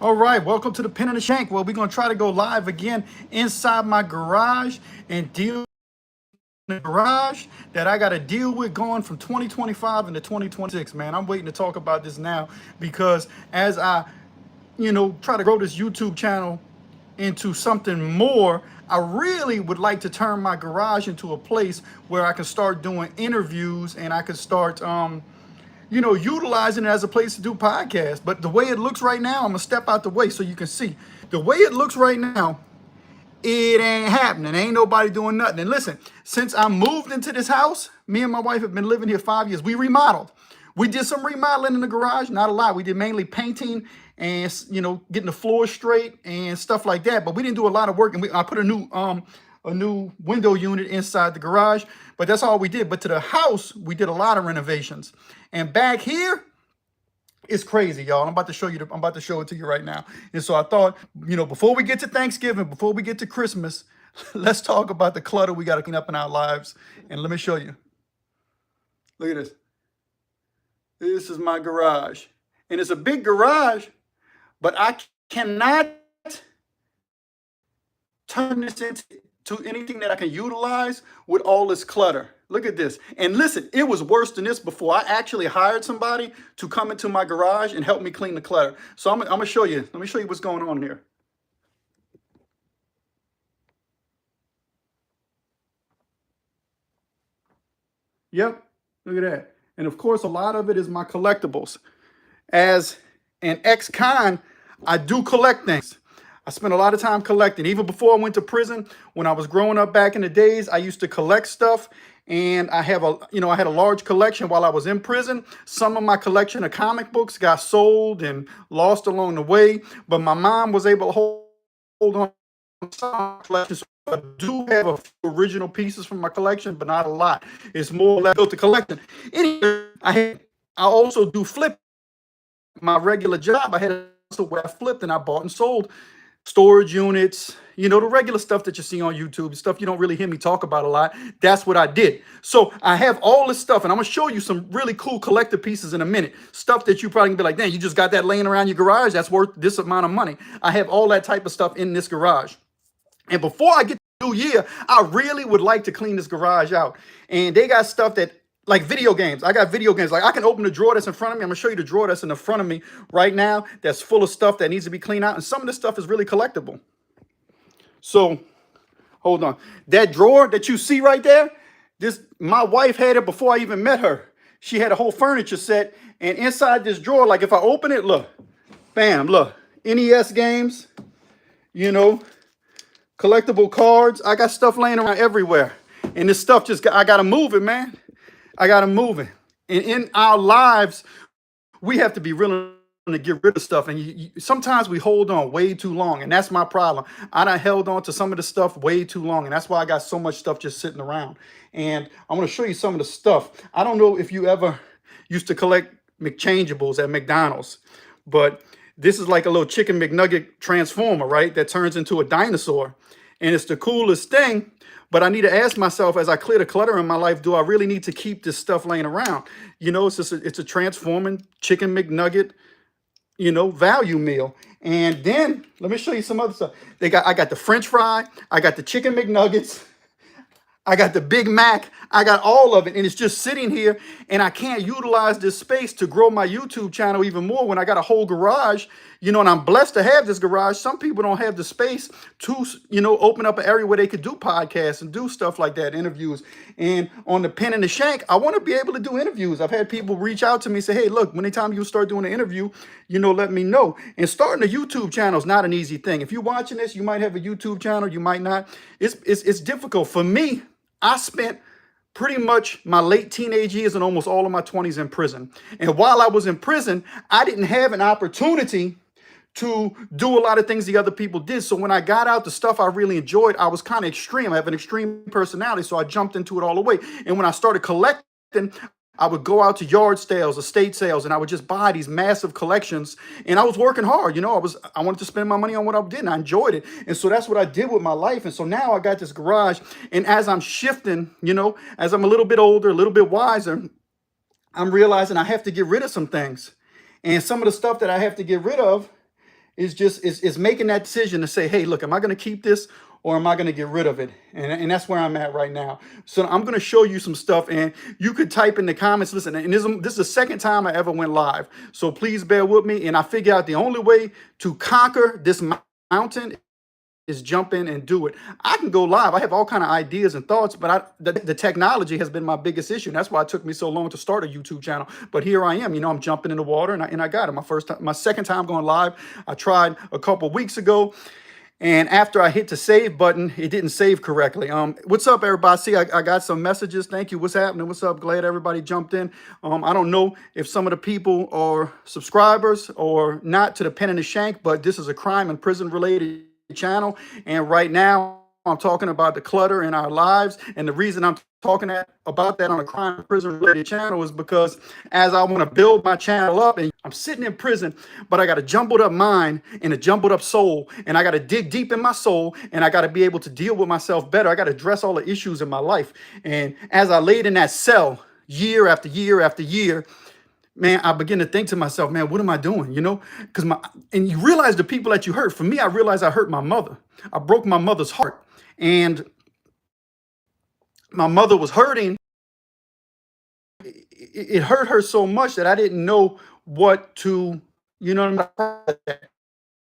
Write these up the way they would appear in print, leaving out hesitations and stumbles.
All right, welcome to the Pin and the Shank. Well, we're gonna try to go live again inside my garage and deal with the garage that I got to deal with going from 2025 into 2026. Man, I'm waiting to talk about this now because as I, try to grow this YouTube channel into something more, I really would like to turn my garage into a place where I can start doing interviews and I can start utilizing it as a place to do podcasts. But the way it looks right now, I'm gonna step out the way so you can see. The way it looks right now, it ain't happening. Ain't nobody doing nothing. And listen, since I moved into this house, me and my wife have been living here 5 years. We remodeled. We did some remodeling in the garage, not a lot. We did mainly painting and getting the floor straight and stuff like that. But we didn't do a lot of work. And I put a new window unit inside the garage, but that's all we did. But to the house, we did a lot of renovations. And back here, it's crazy, y'all. I'm about to show you. I'm about to show it to you right now. And so I thought, before we get to Thanksgiving, before we get to Christmas, let's talk about the clutter we got to clean up in our lives. And let me show you. Look at this. This is my garage, and it's a big garage, but I cannot turn this into anything that I can utilize with all this clutter. Look at this. And listen, it was worse than this before. I actually hired somebody to come into my garage and help me clean the clutter. So I'm going to show you. Let me show you what's going on here. Yep. Look at that. And of course, a lot of it is my collectibles. As an ex-con, I do collect things. I spent a lot of time collecting. Even before I went to prison, when I was growing up back in the days, I used to collect stuff. And I have I had a large collection while I was in prison. Some of my collection of comic books got sold and lost along the way. But my mom was able to hold on to some collections. I do have a few original pieces from my collection, but not a lot. It's more or less built to collection. Anyway, I also do flip. My regular job, I had a where I flipped and I bought and sold storage units, the regular stuff that you see on YouTube, stuff you don't really hear me talk about a lot. That's what I did. So I have all this stuff, and I'm gonna show you some really cool collector pieces in a minute. Stuff that you probably can be like, damn, you just got that laying around your garage. That's worth this amount of money. I have all that type of stuff in this garage. And before I get to the new year, I really would like to clean this garage out. And they got stuff that, like video games. I got video games. Like I can open the drawer that's in front of me. I'm gonna show you the drawer that's in the front of me right now that's full of stuff that needs to be cleaned out. And some of this stuff is really collectible. So hold on. That drawer that you see right there, my wife had it before I even met her. She had a whole furniture set. And inside this drawer, like if I open it, look, bam, look, NES games, collectible cards. I got stuff laying around everywhere. And this stuff I gotta move it, man. I got to move it. And in our lives, we have to be willing to get rid of stuff. And sometimes we hold on way too long. And that's my problem. I done held on to some of the stuff way too long. And that's why I got so much stuff just sitting around. And I want to show you some of the stuff. I don't know if you ever used to collect McChangeables at McDonald's, but this is like a little chicken McNugget transformer, right? That turns into a dinosaur. And it's the coolest thing. But I need to ask myself as I clear the clutter in my life, do I really need to keep this stuff laying around? It's a transforming chicken McNugget, value meal. And then let me show you some other stuff. I got the French fry, I got the chicken McNuggets, I got the Big Mac. I got all of it, and it's just sitting here, and I can't utilize this space to grow my YouTube channel even more when I got a whole garage, and I'm blessed to have this garage. Some people don't have the space to, open up an area where they could do podcasts and do stuff like that, interviews. And on the Pin and the Shank, I want to be able to do interviews. I've had people reach out to me and say, hey, look, anytime you start doing an interview, let me know. And starting a YouTube channel is not an easy thing. If you're watching this, you might have a YouTube channel, you might not. It's difficult. For me, I spent pretty much my late teenage years and almost all of my 20s in prison. And while I was in prison, I didn't have an opportunity to do a lot of things the other people did. So when I got out, the stuff I really enjoyed, I was kind of extreme. I have an extreme personality, so I jumped into it all the way. And when I started collecting, I would go out to yard sales, estate sales, and I would just buy these massive collections. And I was working hard. I wanted to spend my money on what I did, and I enjoyed it. And so that's what I did with my life. And so now I got this garage. And as I'm shifting, as I'm a little bit older, a little bit wiser, I'm realizing I have to get rid of some things. And some of the stuff that I have to get rid of is making that decision to say, hey, look, am I going to keep this or am I going to get rid of it? And that's where I'm at right now. So I'm going to show you some stuff, and you could type in the comments. Listen, and this is the second time I ever went live, so please bear with me. And I figure out the only way to conquer this mountain is jump in and do it. I can go live. I have all kind of ideas and thoughts, but the technology has been my biggest issue. And that's why it took me so long to start a YouTube channel. But here I am. I'm jumping in the water, and I got it. My second time going live. I tried a couple weeks ago, and after I hit the save button, it didn't save correctly. What's up, everybody? See, I got some messages. Thank you. What's happening? What's up? Glad everybody jumped in. I don't know if some of the people are subscribers or not to the Pen and the Shank, but this is a crime and prison related channel, and right now I'm talking about the clutter in our lives. And the reason I'm talking about that on a crime and prison related channel is because as I want to build my channel up, and I'm sitting in prison, but I got a jumbled up mind and a jumbled up soul, and I got to dig deep in my soul, and I got to be able to deal with myself better. I got to address all the issues in my life. And as I laid in that cell year after year after year, man, I begin to think to myself, man, what am I doing? Because and you realize the people that you hurt. For me, I realized I hurt my mother. I broke my mother's heart, and my mother was hurting. It hurt her so much that I didn't know what to, and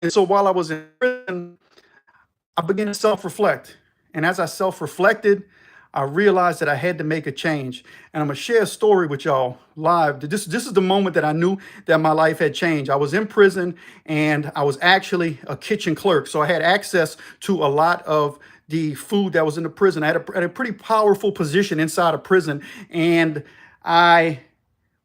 so while I was in prison, I began to self-reflect. And as I self-reflected, I realized that I had to make a change. And I'm going to share a story with y'all live. This is the moment that I knew that my life had changed. I was in prison, and I was actually a kitchen clerk. So I had access to a lot of the food that was in the prison. I had a pretty powerful position inside of prison, and I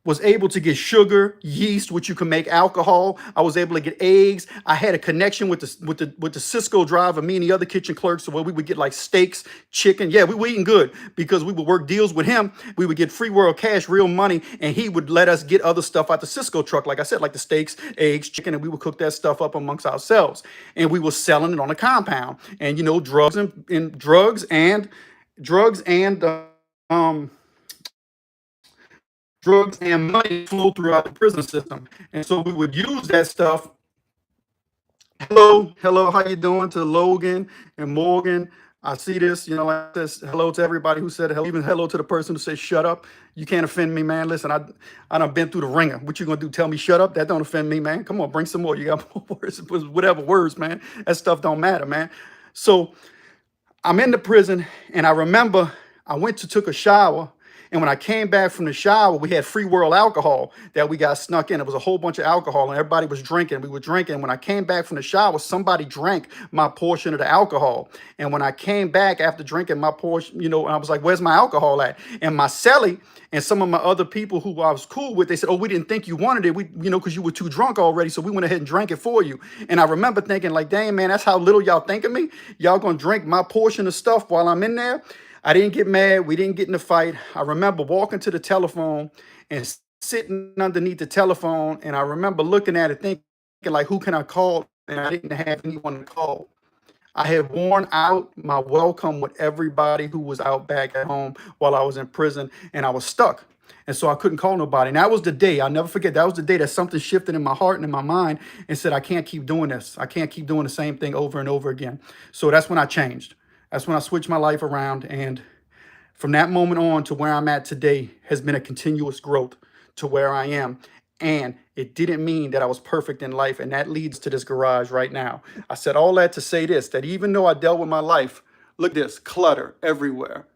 was able to get sugar, yeast, which you can make alcohol. I was able to get eggs. I had a connection with the Cisco driver, me and the other kitchen clerks, so where we would get like steaks, chicken. Yeah, we were eating good because we would work deals with him. We would get free world cash, real money, and he would let us get other stuff out the Cisco truck, like I said, like the steaks, eggs, chicken, and we would cook that stuff up amongst ourselves. And we were selling it on the compound. And drugs and money flow throughout the prison system. And so we would use that stuff. Hello, how you doing to Logan and Morgan? I see this, like this. Hello to everybody who said hello, even hello to the person who said shut up. You can't offend me, man. Listen, I done been through the ringer. What you gonna do? Tell me shut up? That don't offend me, man. Come on, bring some more. You got more words, whatever words, man. That stuff don't matter, man. So I'm in the prison, and I remember I took a shower. And when I came back from the shower, we had free world alcohol that we got snuck in. It was a whole bunch of alcohol, and everybody was drinking. We were drinking. When I came back from the shower, somebody drank my portion of the alcohol. And when I came back after drinking my portion, and I was like, where's my alcohol at? And my cellie and some of my other people who I was cool with, they said, oh, we didn't think you wanted it. Because you were too drunk already. So we went ahead and drank it for you. And I remember thinking like, dang, man, that's how little y'all think of me. Y'all gonna drink my portion of stuff while I'm in there. I didn't get mad. We didn't get in a fight. I remember walking to the telephone and sitting underneath the telephone. And I remember looking at it thinking like, who can I call? And I didn't have anyone to call. I had worn out my welcome with everybody who was out back at home while I was in prison, and I was stuck. And so I couldn't call nobody. And that was the day, I'll never forget, that was the day that something shifted in my heart and in my mind and said, I can't keep doing this. I can't keep doing the same thing over and over again. So that's when I changed. That's when I switched my life around. And from that moment on to where I'm at today has been a continuous growth to where I am. And it didn't mean that I was perfect in life. And that leads to this garage right now. I said all that to say this, that even though I dealt with my life, look at this, clutter everywhere.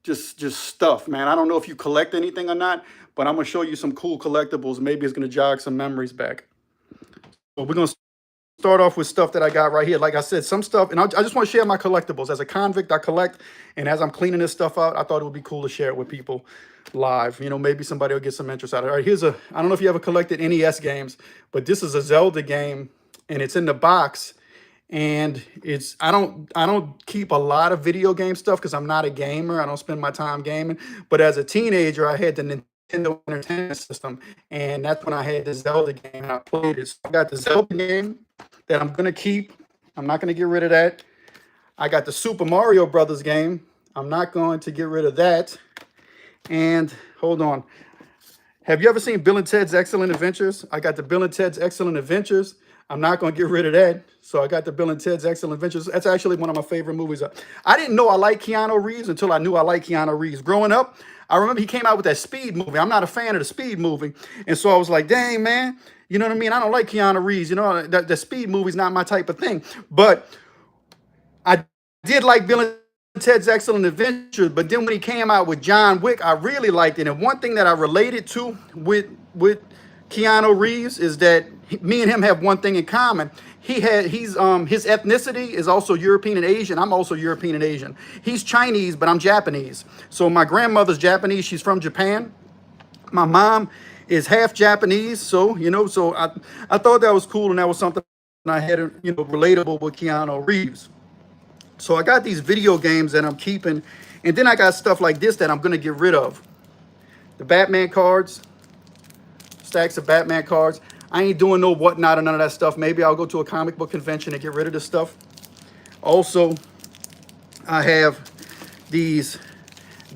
Just stuff, man. I don't know if you collect anything or not, but I'm going to show you some cool collectibles. Maybe it's going to jog some memories back. So we're going to start off with stuff that I got right here. Like I said, some stuff, and I just want to share my collectibles. As a convict, I collect, and as I'm cleaning this stuff out, I thought it would be cool to share it with people live. Maybe somebody will get some interest out of it. All right, I don't know if you ever collected NES games, but this is a Zelda game, and it's in the box, and I don't keep a lot of video game stuff because I'm not a gamer. I don't spend my time gaming, but as a teenager, I had the Nintendo Entertainment System, and that's when I had the Zelda game, and I played it. So I got the Zelda game that I'm going to keep. I'm not going to get rid of that. I got the Super Mario Brothers game. I'm not going to get rid of that. And hold on. Have you ever seen Bill and Ted's Excellent Adventures? I got the Bill and Ted's Excellent Adventures. I'm not going to get rid of that. So I got the Bill and Ted's Excellent Adventures. That's actually one of my favorite movies. I didn't know I liked Keanu Reeves until I knew I liked Keanu Reeves. Growing up, I remember he came out with that Speed movie. I'm not a fan of the Speed movie. And so I was like, dang, man, you know what I mean? I don't like Keanu Reeves. You know, the Speed movie's not my type of thing. But I did like Bill and Ted's Excellent Adventures, but then when he came out with John Wick, I really liked it. And one thing that I related to with Keanu Reeves is that me and him have one thing in common. His ethnicity is also European and Asian. I'm also European and Asian. He's Chinese, but I'm Japanese. So my grandmother's Japanese. She's from Japan. My mom is half Japanese. So, so I thought that was cool, and that was something I had, relatable with Keanu Reeves. So I got these video games that I'm keeping, and then I got stuff like this that I'm going to get rid of. The Batman cards, stacks of Batman cards. I ain't doing no whatnot or none of that stuff. Maybe I'll go to a comic book convention and get rid of this stuff. Also, I have these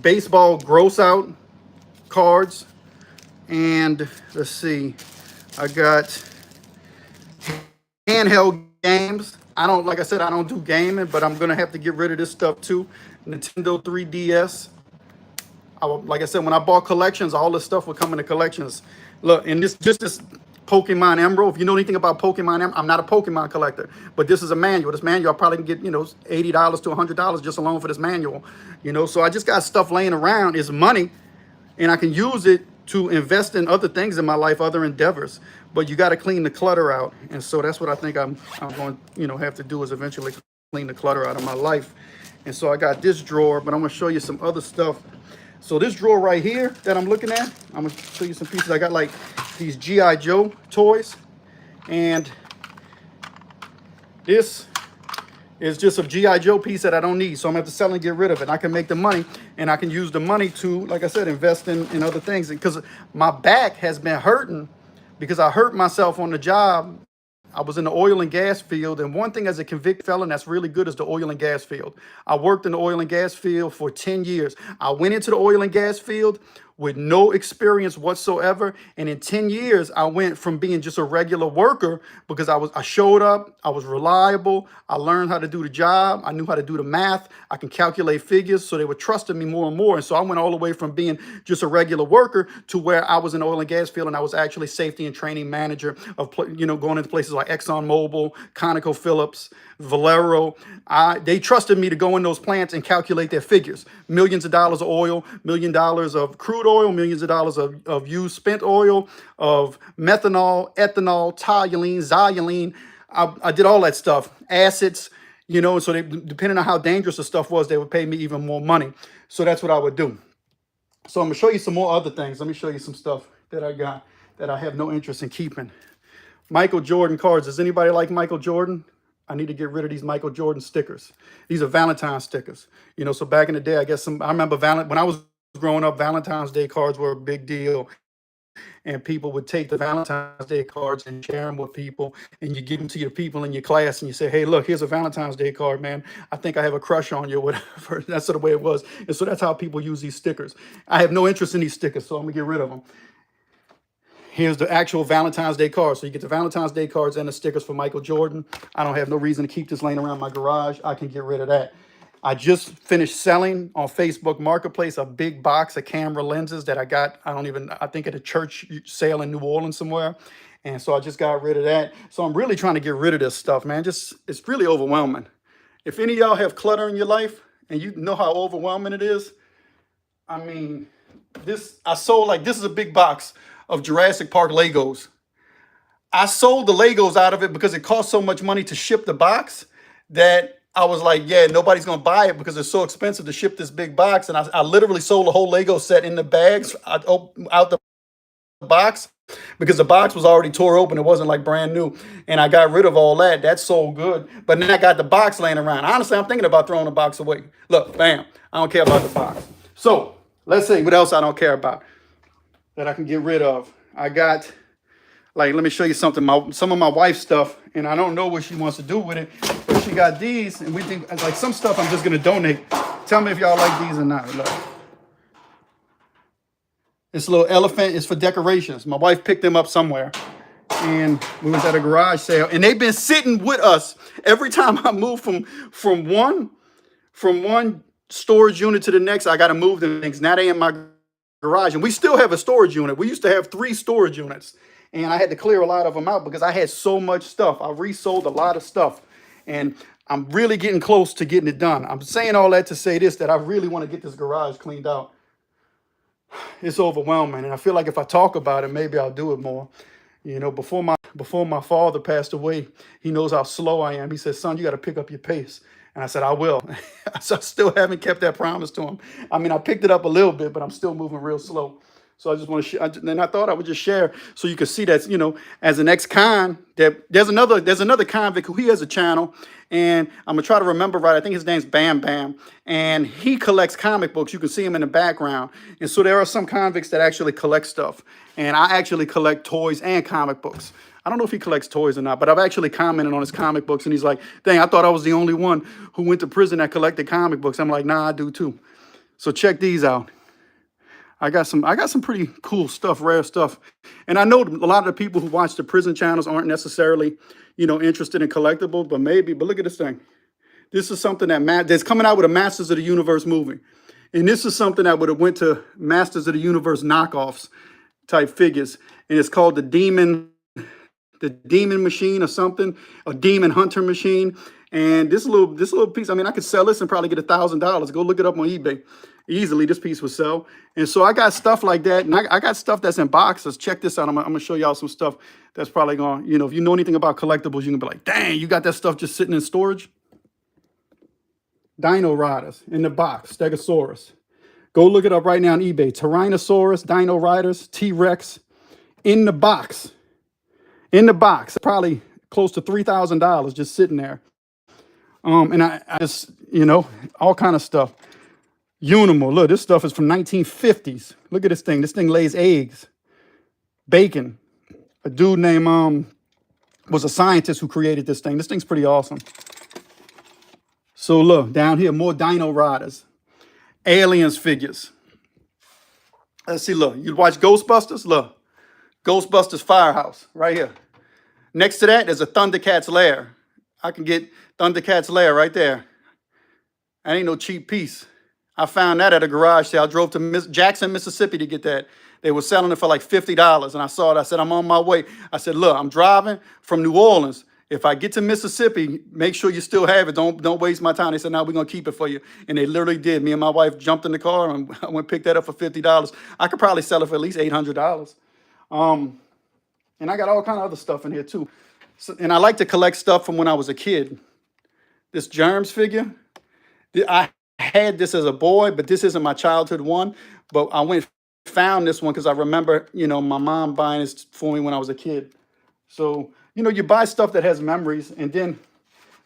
baseball gross out cards. And let's see, I got handheld games. Like I said, I don't do gaming, but I'm going to have to get rid of this stuff too. Nintendo 3DS. Like I said, when I bought collections, all this stuff would come into collections. Look, and this Pokemon Emerald. If you know anything about Pokemon Emerald, I'm not a Pokemon collector, but this is a manual. This manual, I probably can get, $80 to $100 just alone for this manual. So I just got stuff laying around. It's money, and I can use it to invest in other things in my life, other endeavors. But you got to clean the clutter out. And so that's what I think I'm going to, have to do, is eventually clean the clutter out of my life. And so I got this drawer, but I'm going to show you some other stuff. So this drawer right here that I'm looking at, I'm going to show you some pieces. I got like these G.I. Joe toys. And this is just a G.I. Joe piece that I don't need. So I'm going to have to sell and get rid of it. I can make the money, and I can use the money to, like I said, invest in other things. Because my back has been hurting because I hurt myself on the job. I was in the oil and gas field, and one thing as a convicted felon that's really good is the oil and gas field. I worked in the oil and gas field for 10 years. I went into the oil and gas field with no experience whatsoever, and in 10 years I went from being just a regular worker because I showed up, I was reliable, I learned how to do the job, I knew how to do the math, I can calculate figures, so they were trusting me more and more. And so I went all the way from being just a regular worker to where I was in the oil and gas field, and I was actually safety and training manager of going into places like ExxonMobil, ConocoPhillips, Valero. They trusted me to go in those plants and calculate their figures. Millions of dollars of oil, $1 million of crude oil, millions of dollars of used spent oil, of methanol, ethanol, toluene, xylene. I did all that stuff, acids, so depending on how dangerous the stuff was, they would pay me even more money. So that's what I would do. So I'm going to show you some more other things. Let me show you some stuff that I got that I have no interest in keeping. Michael Jordan cards. Does anybody like Michael Jordan? I need to get rid of these Michael Jordan stickers. These are Valentine's stickers. So back in the day, I guess I remember when I was growing up, Valentine's Day cards were a big deal. And people would take the Valentine's Day cards and share them with people. And you give them to your people in your class and you say, hey, look, here's a Valentine's Day card, man. I think I have a crush on you, whatever. That's sort of the way it was. And so that's how people use these stickers. I have no interest in these stickers, so I'm going to get rid of them. Here's the actual Valentine's Day cards. So you get the Valentine's Day cards and the stickers for Michael Jordan. I don't have no reason to keep this laying around my garage. I can get rid of that. I just finished selling on Facebook Marketplace a big box of camera lenses that I got, I think at a church sale in New Orleans somewhere. And so I just got rid of that. So I'm really trying to get rid of this stuff, man. It's really overwhelming. If any of y'all have clutter in your life and you know how overwhelming it is, I mean, this is a big box of Jurassic Park Legos. I sold the Legos out of it because it cost so much money to ship the box that I was like, yeah, nobody's going to buy it because it's so expensive to ship this big box. And I literally sold the whole Lego set in the bags out the box because the box was already tore open. It wasn't like brand new. And I got rid of all that. That's so good. But then I got the box laying around. Honestly, I'm thinking about throwing the box away. Look, bam, I don't care about the box. So let's see what else I don't care about that I can get rid of. I got, let me show you something. Some of my wife's stuff, and I don't know what she wants to do with it, but she got these, and we think, some stuff I'm just going to donate. Tell me if y'all like these or not. Look. This little elephant is for decorations. My wife picked them up somewhere, and we was at a garage sale, and they've been sitting with us every time I move from one storage unit to the next. I got to move them things. Now they in my garage, and we still have a storage unit. We used to have 3 storage units, and I had to clear a lot of them out because I had so much stuff. I resold a lot of stuff, and I'm really getting close to getting it done. I'm saying all that to say this, that I really want to get this garage cleaned out. It's overwhelming, and I feel like if I talk about it, maybe I'll do it more. Before my father passed away, he knows how slow I am. He said, "Son, you got to pick up your pace." And I said, "I will." So I still haven't kept that promise to him. I mean, I picked it up a little bit, but I'm still moving real slow. So I just want to, and I thought I would just share so you could see that, as an ex-con, that there's another convict who he has a channel, and I'm gonna try to remember right. I think his name's Bam Bam, and he collects comic books. You can see him in the background, and so there are some convicts that actually collect stuff, and I actually collect toys and comic books. I don't know if he collects toys or not, but I've actually commented on his comic books, and he's like, "Dang, I thought I was the only one who went to prison that collected comic books." I'm like, "Nah, I do too." So check these out. I got some pretty cool stuff, rare stuff. And I know a lot of the people who watch the prison channels aren't necessarily, interested in collectibles, but look at this thing. This is something that's coming out with a Masters of the Universe movie. And this is something that would have went to Masters of the Universe knockoffs type figures. And it's called the Demon Machine or something, a Demon Hunter Machine. And this little piece, I mean, I could sell this and probably get $1,000. Go look it up on eBay. Easily, this piece would sell. And so I got stuff like that, and I got stuff that's in boxes. Check this out. I'm gonna show y'all some stuff that's probably going, if you know anything about collectibles, you can be like, "Dang, you got that stuff just sitting in storage?" Dino Riders in the box, Stegosaurus. Go look it up right now on eBay. Tyrannosaurus, Dino Riders, T-Rex, in the box. In the box, probably close to $3,000 just sitting there. And I just, all kind of stuff. Unimal. Look, this stuff is from 1950s. Look at this thing. This thing lays eggs, bacon. A dude named was a scientist who created this thing. This thing's pretty awesome. So look, down here, more Dino Riders, Aliens figures. Let's see, look, you watch Ghostbusters? Look, Ghostbusters Firehouse right here. Next to that, there's a Thundercats lair. I can get Thundercats lair right there. That ain't no cheap piece. I found that at a garage sale. I drove to Jackson, Mississippi to get that. They were selling it for like $50, and I saw it. I said, "I'm on my way." I said, "Look, I'm driving from New Orleans. If I get to Mississippi, make sure you still have it. Don't waste my time." They said, "No, we're going to keep it for you." And they literally did. Me and my wife jumped in the car, and I went and picked that up for $50. I could probably sell it for at least $800. And I got all kind of other stuff in here, too. And I like to collect stuff from when I was a kid. This Germs figure, I had this as a boy, but this isn't my childhood one. But I found this one because I remember, my mom buying this for me when I was a kid. So, you buy stuff that has memories, and then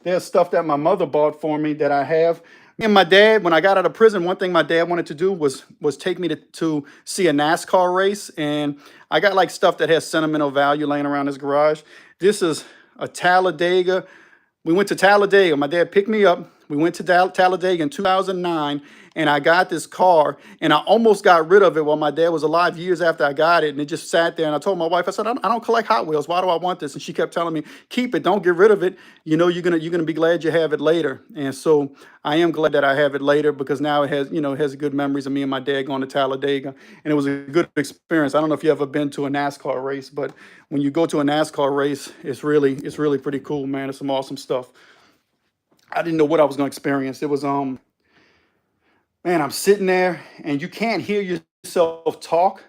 there's stuff that my mother bought for me that I have. Me and my dad, when I got out of prison, one thing my dad wanted to do was take me to see a NASCAR race, and I got like stuff that has sentimental value laying around his garage. This is a Talladega. We went to Talladega. My dad picked me up. We went to Talladega in 2009, and I got this car, and I almost got rid of it while my dad was alive years after I got it, and it just sat there. And I told my wife, I said, I don't collect Hot Wheels. Why do I want this? And she kept telling me, "Keep it. Don't get rid of it. You're gonna be glad you have it later." And so I am glad that I have it later because now it has good memories of me and my dad going to Talladega, and it was a good experience. I don't know if you ever been to a NASCAR race, but when you go to a NASCAR race, it's really pretty cool, man. It's some awesome stuff. I didn't know what I was going to experience. It was, man, I'm sitting there and you can't hear yourself talk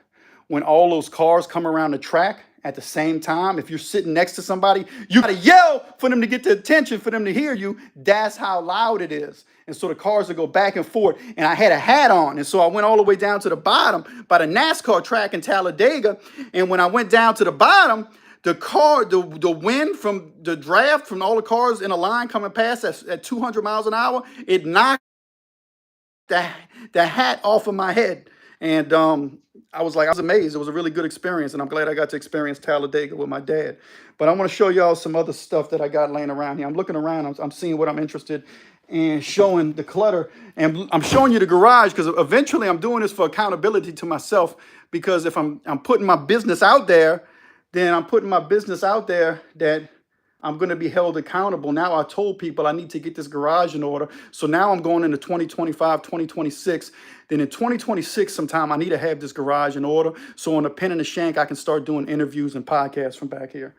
when all those cars come around the track at the same time. If you're sitting next to somebody, you got to yell for them to get the attention, for them to hear you. That's how loud it is. And so the cars would go back and forth. And I had a hat on. And so I went all the way down to the bottom by the NASCAR track in Talladega. And when I went down to the bottom, the wind from the draft from all the cars in a line coming past at 200 miles an hour, it knocked the hat off of my head. And I was amazed. It was a really good experience. And I'm glad I got to experience Talladega with my dad. But I want to show y'all some other stuff that I got laying around here. I'm looking around. I'm seeing what I'm interested in, showing the clutter. And I'm showing you the garage because eventually I'm doing this for accountability to myself. Because if I'm putting my business out there, then I'm putting my business out there that I'm going to be held accountable. Now I told people I need to get this garage in order. So now I'm going into 2025, 2026. Then in 2026, sometime I need to have this garage in order. So on the pin and the shank, I can start doing interviews and podcasts from back here.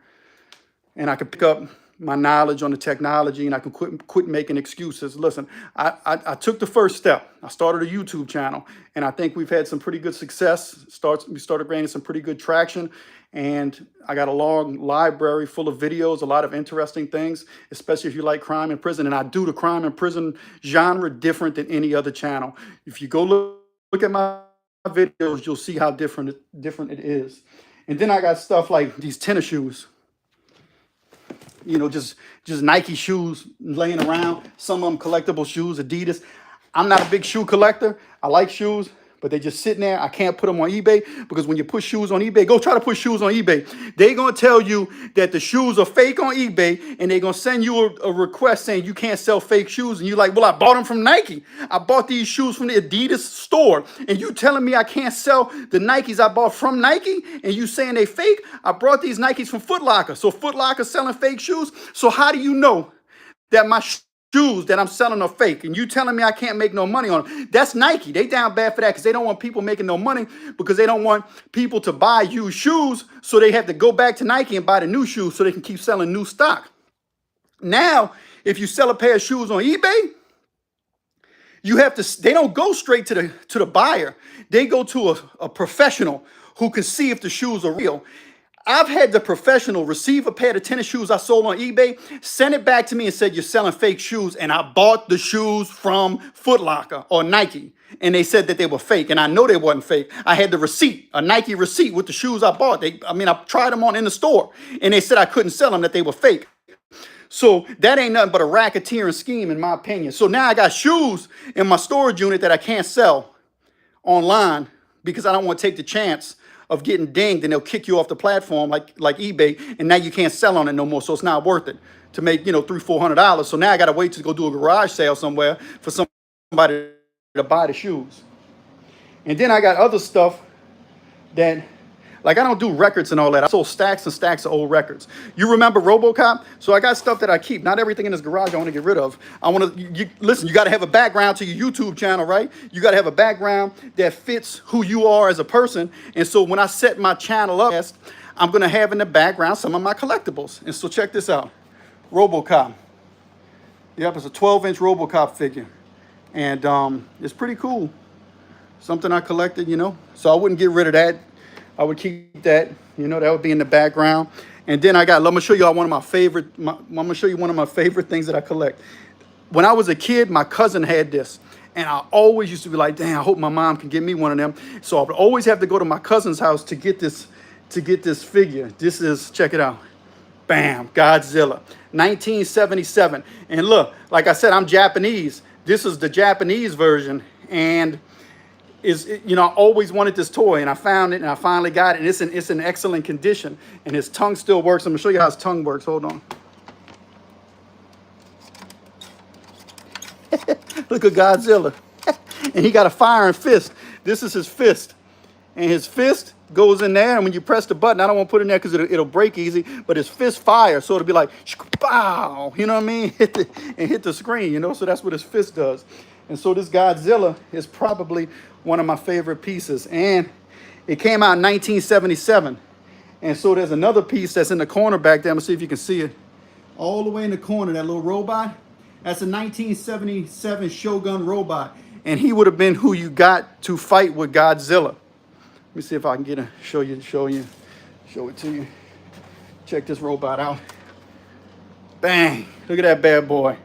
And I can pick up my knowledge on the technology, and I can quit making excuses. Listen, I took the first step. I started a YouTube channel, and I think we've had some pretty good success. We started gaining some pretty good traction, and I got a long library full of videos, a lot of interesting things, especially if you like crime and prison. And I do the crime and prison genre different than any other channel. If you go look at my videos, you'll see how different it is. And then I got stuff like these tennis shoes. You know, just Nike shoes laying around. Some of them collectible shoes, Adidas. I'm not a big shoe collector. I like shoes, but they just sitting there. I can't put them on eBay because when you put shoes on eBay, go try to put shoes on eBay. They're going to tell you that the shoes are fake on eBay, and they're going to send you a request saying you can't sell fake shoes. And you're like, well, I bought them from Nike. I bought these shoes from the Adidas store. And you telling me I can't sell the Nikes I bought from Nike? And you saying they fake? I brought these Nikes from Foot Locker. So Foot Locker selling fake shoes. So how do you know that my shoes that I'm selling are fake, and you telling me I can't make no money on them? That's Nike. They down bad for that because they don't want people making no money, because they don't want people to buy used shoes, so they have to go back to Nike and buy the new shoes so they can keep selling new stock. Now, if you sell a pair of shoes on eBay, you have to, they don't go straight to the buyer. They go to a professional who can see if the shoes are real. I've had the professional receive a pair of tennis shoes I sold on eBay, send it back to me and said, you're selling fake shoes. And I bought the shoes from Foot Locker or Nike. And they said that they were fake. And I know they wasn't fake. I had the receipt, a Nike receipt with the shoes I bought. I tried them on in the store. And they said I couldn't sell them, that they were fake. So that ain't nothing but a racketeering scheme, in my opinion. So now I got shoes in my storage unit that I can't sell online because I don't want to take the chance of getting dinged and they'll kick you off the platform like eBay, and now you can't sell on it no more. So it's not worth it to make, $300-400. So now I got to wait to go do a garage sale somewhere for somebody to buy the shoes. And then I got other stuff that, like, I don't do records and all that. I sold stacks and stacks of old records. You remember RoboCop? So I got stuff that I keep. Not everything in this garage I want to get rid of. I want to, listen, you got to have a background to your YouTube channel, right? You got to have a background that fits who you are as a person. And so when I set my channel up, I'm going to have in the background some of my collectibles. And so check this out. RoboCop. Yep, it's a 12-inch RoboCop figure. And it's pretty cool. Something I collected, So I wouldn't get rid of that. I would keep that, that would be in the background. And then I'm gonna show you one of my favorite, I'm gonna show you one of my favorite things that I collect. When I was a kid, my cousin had this, and I always used to be like, dang, I hope my mom can get me one of them. So I would always have to go to my cousin's house to get this figure. This is, check it out. Bam, Godzilla, 1977. And look, like I said, I'm Japanese. This is the Japanese version, and I always wanted this toy, and I found it, and I finally got it, and it's in excellent condition, and his tongue still works. I'm gonna show you how his tongue works. Hold on. Look at Godzilla. And he got a firing fist. This is his fist, and his fist goes in there, and when you press the button, I don't want to put it in there because it'll break easy, but his fist fires, so it'll be like, pow, you know what I mean? hit the screen, so that's what his fist does. And so this Godzilla is probably one of my favorite pieces. And it came out in 1977. And so there's another piece that's in the corner back there. I'm going to see if you can see it. All the way in the corner, that little robot. That's a 1977 Shogun robot. And he would have been who you got to fight with Godzilla. Let me see if I can show it to you. Check this robot out. Bang. Look at that bad boy.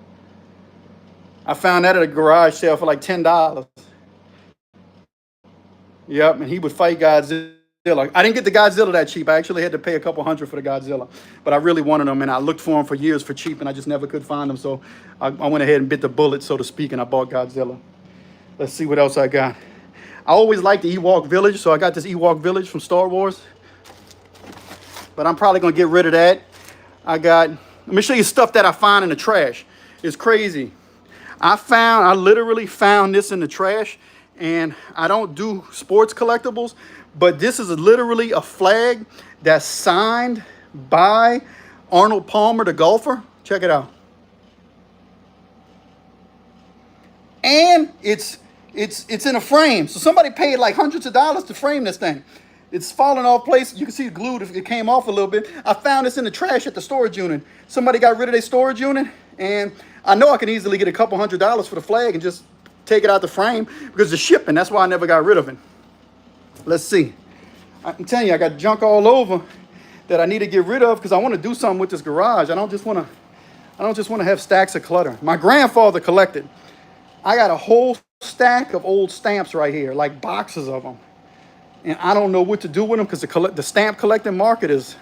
I found that at a garage sale for like $10. Yep, and he would fight Godzilla. I didn't get the Godzilla that cheap. I actually had to pay a couple $100 for the Godzilla. But I really wanted them, and I looked for them for years for cheap, and I just never could find them. So I went ahead and bit the bullet, so to speak, and I bought Godzilla. Let's see what else I got. I always liked the Ewok Village, so I got this Ewok Village from Star Wars. But I'm probably going to get rid of that. Let me show you stuff that I find in the trash. It's crazy. I literally found this in the trash, and I don't do sports collectibles, but this is literally a flag that's signed by Arnold Palmer, the golfer. Check it out. And it's in a frame. So somebody paid like hundreds of dollars to frame this thing. It's falling off place. You can see it glued if it came off a little bit. I found this in the trash at the storage unit. Somebody got rid of their storage unit, and I know I can easily get a couple $100 for the flag and just take it out the frame because the shipping. That's why I never got rid of it. Let's see. I'm telling you, I got junk all over that I need to get rid of because I want to do something with this garage. I don't just want to have stacks of clutter. My grandfather collected. I got a whole stack of old stamps right here, like boxes of them. And I don't know what to do with them because the stamp collecting market is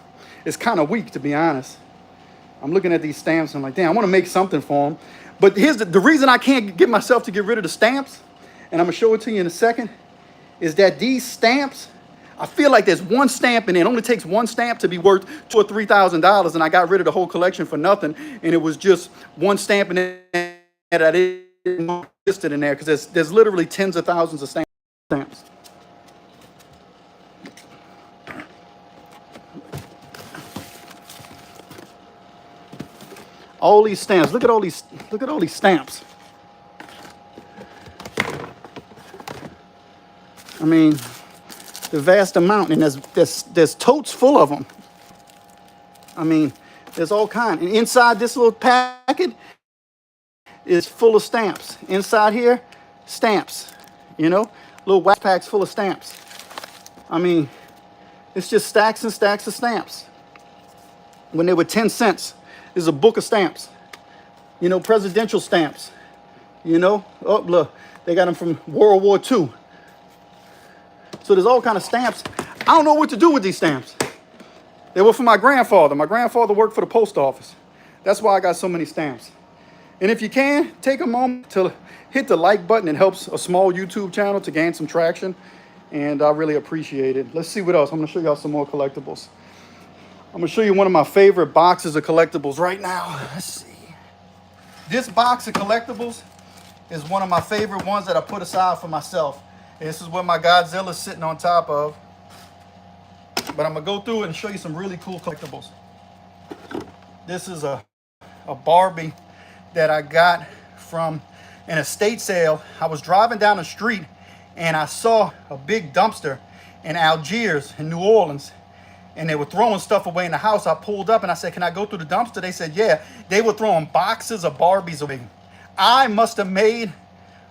kind of weak, to be honest. I'm looking at these stamps and I'm like, damn, I want to make something for them. But here's the reason I can't get myself to get rid of the stamps, and I'm going to show it to you in a second, is that these stamps, I feel like there's one stamp and it only takes one stamp to be worth $2,000 or $3,000, and I got rid of the whole collection for nothing, and it was just one stamp and then I didn't list it in there because there's literally tens of thousands of stamps. All these stamps. Look at all these stamps. I mean, the vast amount, and there's totes full of them. I mean, there's all kinds. And inside this little packet is full of stamps. Inside here, stamps. You know, little wax packs full of stamps. I mean, it's just stacks and stacks of stamps. When they were 10 cents. Is a book of stamps, you know, presidential stamps, you know. Oh, look, they got them from World War II. So there's all kind of stamps. I don't know what to do with these stamps. They were from my grandfather. My grandfather worked for the post office. That's why I got so many stamps. And if you can, take a moment to hit the like button. It helps a small YouTube channel to gain some traction, and I really appreciate it. Let's see what else. I'm going to show y'all some more collectibles. I'm going to show you one of my favorite boxes of collectibles right now. Let's see. This box of collectibles is one of my favorite ones that I put aside for myself. This is what my Godzilla is sitting on top of. But I'm going to go through it and show you some really cool collectibles. This is a Barbie that I got from an estate sale. I was driving down the street and I saw a big dumpster in Algiers in New Orleans. And they were throwing stuff away in the house. I pulled up and I said, can I go through the dumpster? They said, yeah. They were throwing boxes of Barbies away. I must have made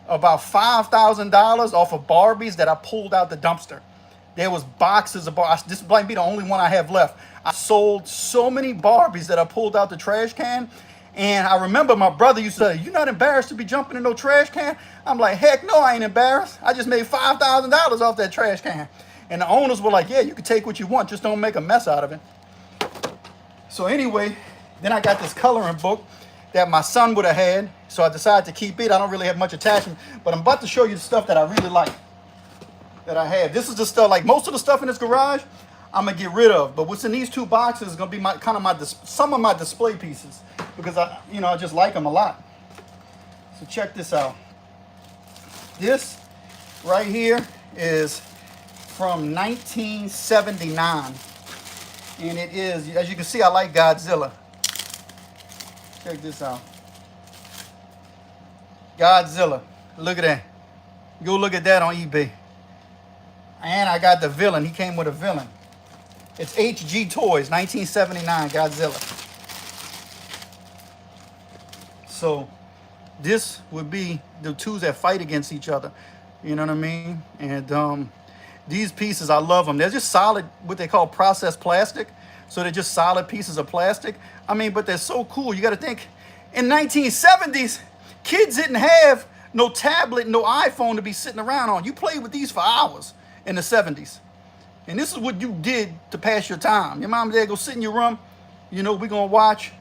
about $5,000 off of Barbies that I pulled out the dumpster. There was boxes of Barbies. This might be the only one I have left. I sold so many Barbies that I pulled out the trash can. And I remember my brother used to say, you're not embarrassed to be jumping in no trash can? I'm like, heck no, I ain't embarrassed. I just made $5,000 off that trash can. And the owners were like, yeah, you can take what you want, just don't make a mess out of it. So anyway, then I got this coloring book that my son would have had. So I decided to keep it. I don't really have much attachment, but I'm about to show you the stuff that I really like, that I have. This is the stuff, like most of the stuff in this garage, I'm going to get rid of. But what's in these two boxes is going to be some of my display pieces because I just like them a lot. So check this out. This right here is from 1979, and it is, as you can see, I like Godzilla. Check this out. Godzilla. Look at that. Go look at that on eBay. And I got the villain. He came with a villain. It's HG Toys, 1979 Godzilla. So this would be the two that fight against each other. You know what I mean? And these pieces, I love them. They're just solid, what they call processed plastic. So they're just solid pieces of plastic. I mean, but they're so cool. You got to think, in 1970s, kids didn't have no tablet, no iPhone to be sitting around on. You played with these for hours in the 70s. And this is what you did to pass your time. Your mom and dad go sit in your room. You know, we're going to watch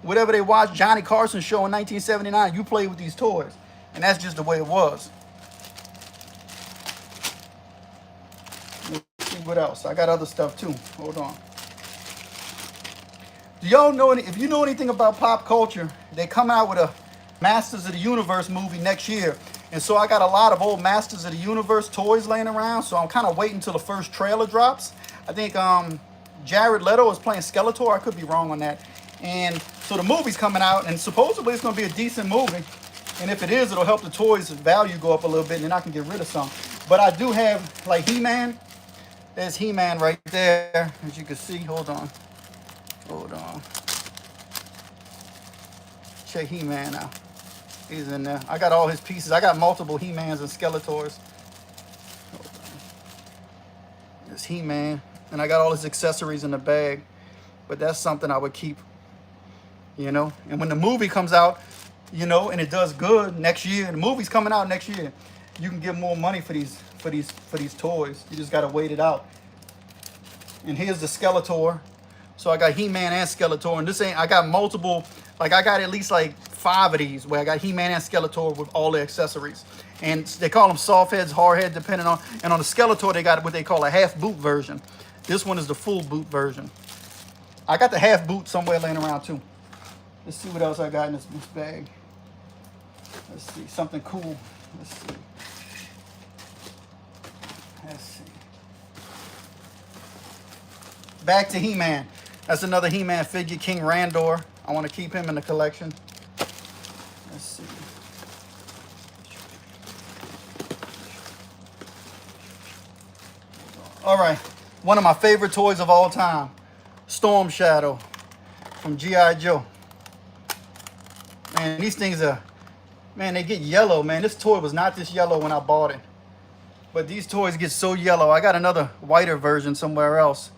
whatever they watch, Johnny Carson's show in 1979. You played with these toys. And that's just the way it was. What else? I got other stuff too. Hold on. Do y'all know if you know anything about pop culture, they come out with a Masters of the Universe movie next year. And so I got a lot of old Masters of the Universe toys laying around. So I'm kind of waiting until the first trailer drops. I think Jared Leto is playing Skeletor. I could be wrong on that. And so the movie's coming out, and supposedly it's going to be a decent movie. And if it is, it'll help the toys' value go up a little bit, and then I can get rid of some. But I do have, like, He-Man. There's He-Man right there, as you can see. Hold on. Hold on. Check He-Man out. He's in there. I got all his pieces. I got multiple He-Mans and Skeletors. There's He-Man. And I got all his accessories in the bag. But that's something I would keep, you know. And when the movie comes out, you know, and it does good next year, the movie's coming out next year, you can get more money for these toys. You just gotta wait it out. And here's the Skeletor. So I got He-Man and Skeletor, and this ain't, I got multiple, like I got at least like 5 of these where I got He-Man and Skeletor with all the accessories. And they call them soft heads, hard head, depending on, and on the Skeletor they got what they call a half boot version. This one is the full boot version. I got the half boot somewhere laying around too. Let's see what else I got in this bag. Let's see, something cool. Let's see. Let's see. Back to He-Man. That's another He-Man figure, King Randor. I want to keep him in the collection. Let's see. All right, one of my favorite toys of all time, Storm Shadow from G.I. Joe. Man, these things are, man, they get yellow, man. This toy was not this yellow when I bought it. But these toys get so yellow. I got another whiter version somewhere else.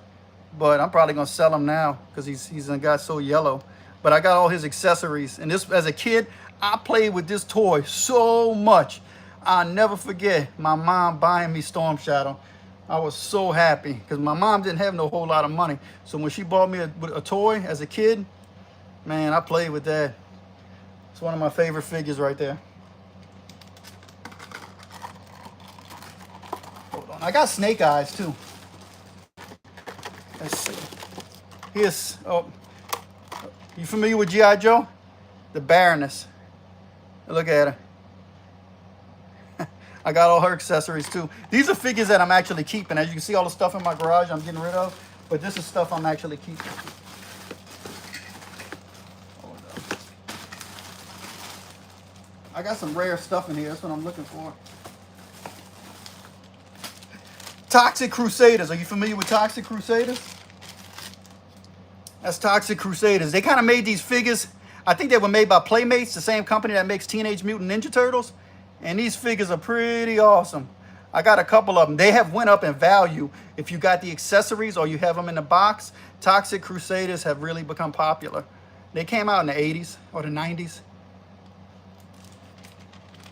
But I'm probably going to sell him now because he's got so yellow. But I got all his accessories. And this, as a kid, I played with this toy so much. I'll never forget my mom buying me Storm Shadow. I was so happy because my mom didn't have no whole lot of money. So when she bought me a toy as a kid, man, I played with that. It's one of my favorite figures right there. Hold on. I got Snake Eyes too. Let's see. Here's, oh, you familiar with G.I. Joe? The Baroness. Look at her. I got all her accessories too. These are figures that I'm actually keeping. As you can see, all the stuff in my garage I'm getting rid of. But this is stuff I'm actually keeping. Hold up. I got some rare stuff in here. That's what I'm looking for. Toxic Crusaders. Are you familiar with Toxic Crusaders? That's Toxic Crusaders. They kind of made these figures. I think they were made by Playmates, the same company that makes Teenage Mutant Ninja Turtles. And these figures are pretty awesome. I got a couple of them. They have went up in value if you got the accessories or you have them in the box. Toxic Crusaders have really become popular. They came out in the 80s or the 90s.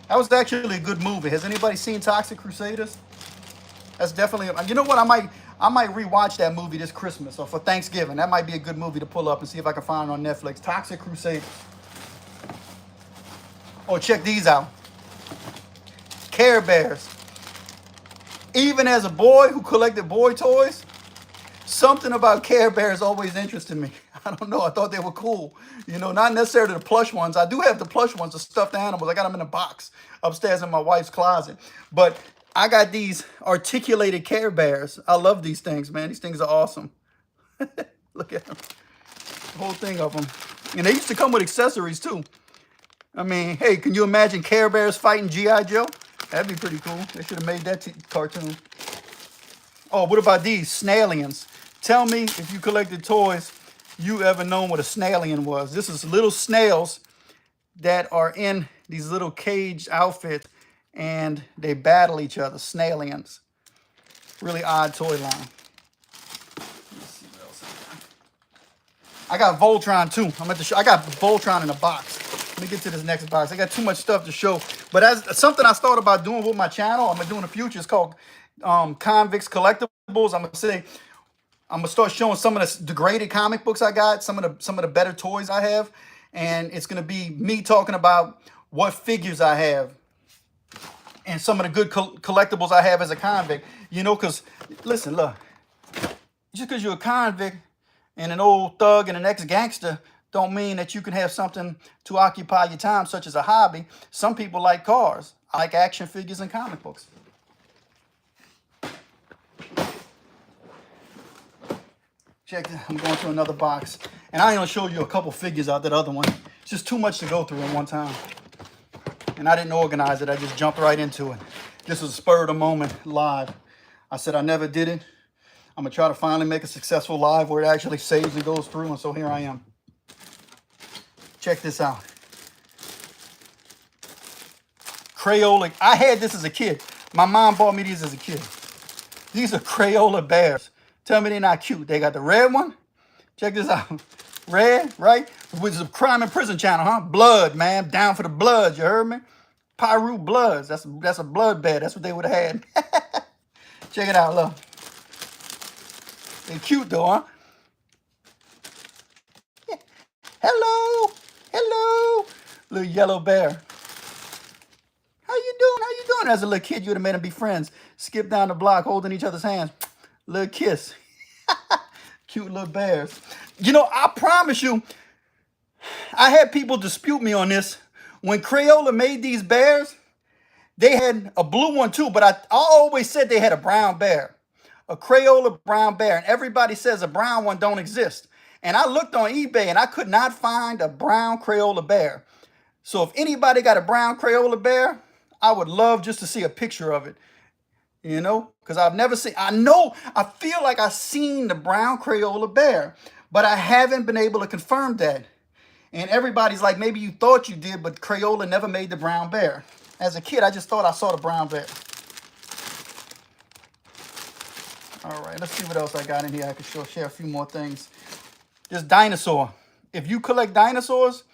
That was actually a good movie. Has anybody seen Toxic Crusaders? That's definitely, you know what, I might rewatch that movie this Christmas or for Thanksgiving. That might be a good movie to pull up and see if I can find it on Netflix. Toxic Crusaders. Oh, check these out. Care Bears. Even as a boy who collected boy toys, something about Care Bears always interested me. I don't know, I thought they were cool. You know, not necessarily the plush ones. I do have the plush ones, the stuffed animals. I got them in a box upstairs in my wife's closet. But I got these articulated Care Bears. I love these things, man. These things are awesome. Look at them. The whole thing of them. And they used to come with accessories, too. I mean, hey, can you imagine Care Bears fighting G.I. Joe? That'd be pretty cool. They should have made that cartoon. Oh, what about these? Snailians. Tell me if you collected toys, you ever known what a snailian was. This is little snails that are in these little cage outfits. And they battle each other, Snailians. Really odd toy line. Let's see what else I got. I got Voltron too. I'm at the show. I got Voltron in a box. Let me get to this next box. I got too much stuff to show. But as something I thought about doing with my channel, I'm gonna do in the future. It's called Convicts Collectibles. I'm gonna start showing some of the degraded comic books I got, some of the better toys I have, and it's gonna be me talking about what figures I have. And some of the good collectibles I have as a convict. You know, because, listen, look. Just because you're a convict and an old thug and an ex-gangster don't mean that you can have something to occupy your time, such as a hobby. Some people like cars. I like action figures and comic books. Check this. I'm going to another box. And I ain't gonna show you a couple figures out that other one. It's just too much to go through in one time. And I didn't organize it. I just jumped right into it. This was a spur of the moment live. I said I never did it. I'm gonna try to finally make a successful live where it actually saves and goes through. And so here I am. Check this out. Crayola. I had this as a kid. My mom bought me these as a kid. These are Crayola bears. Tell me they're not cute. They got the red one. Check this out. Red, right? Which is a crime and prison channel, huh? Blood, man. Down for the bloods, you heard me? Pyru Bloods. That's a blood bear. That's what they would have had. Check it out, look. They're cute though, huh? Hello. Hello. Little yellow bear. How you doing? How you doing? As a little kid, you would have made them be friends. Skip down the block holding each other's hands. Little kiss. Cute little bears. You know, I promise you, I had people dispute me on this. When Crayola made these bears, they had a blue one too, but I always said they had a brown bear. A Crayola brown bear. And everybody says a brown one don't exist. And I looked on eBay and I could not find a brown Crayola bear. So if anybody got a brown Crayola bear, I would love just to see a picture of it. You know, because I've never seen, I feel like I've seen the brown Crayola bear, but I haven't been able to confirm that. And everybody's like, maybe you thought you did, but Crayola never made the brown bear. As a kid, I just thought I saw the brown bear. All right, let's see what else I got in here. I can share a few more things. This dinosaur. If you collect dinosaurs,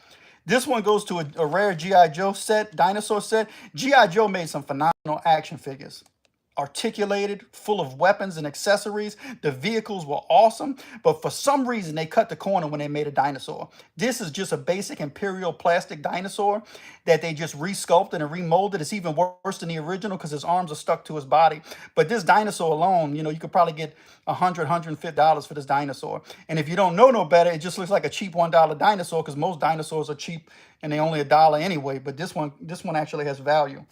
this one goes to a rare G.I. Joe set, dinosaur set. G.I. Joe made some phenomenal action figures. Articulated, full of weapons and accessories. The vehicles were awesome, but for some reason they cut the corner when they made a dinosaur. This is just a basic Imperial plastic dinosaur that they just resculpted and remolded. It's even worse than the original because his arms are stuck to his body. But this dinosaur alone, you know, you could probably get $100, $150 for this dinosaur. And if you don't know no better, it just looks like a cheap $1 dinosaur because most dinosaurs are cheap and they only $1 anyway. But this one actually has value.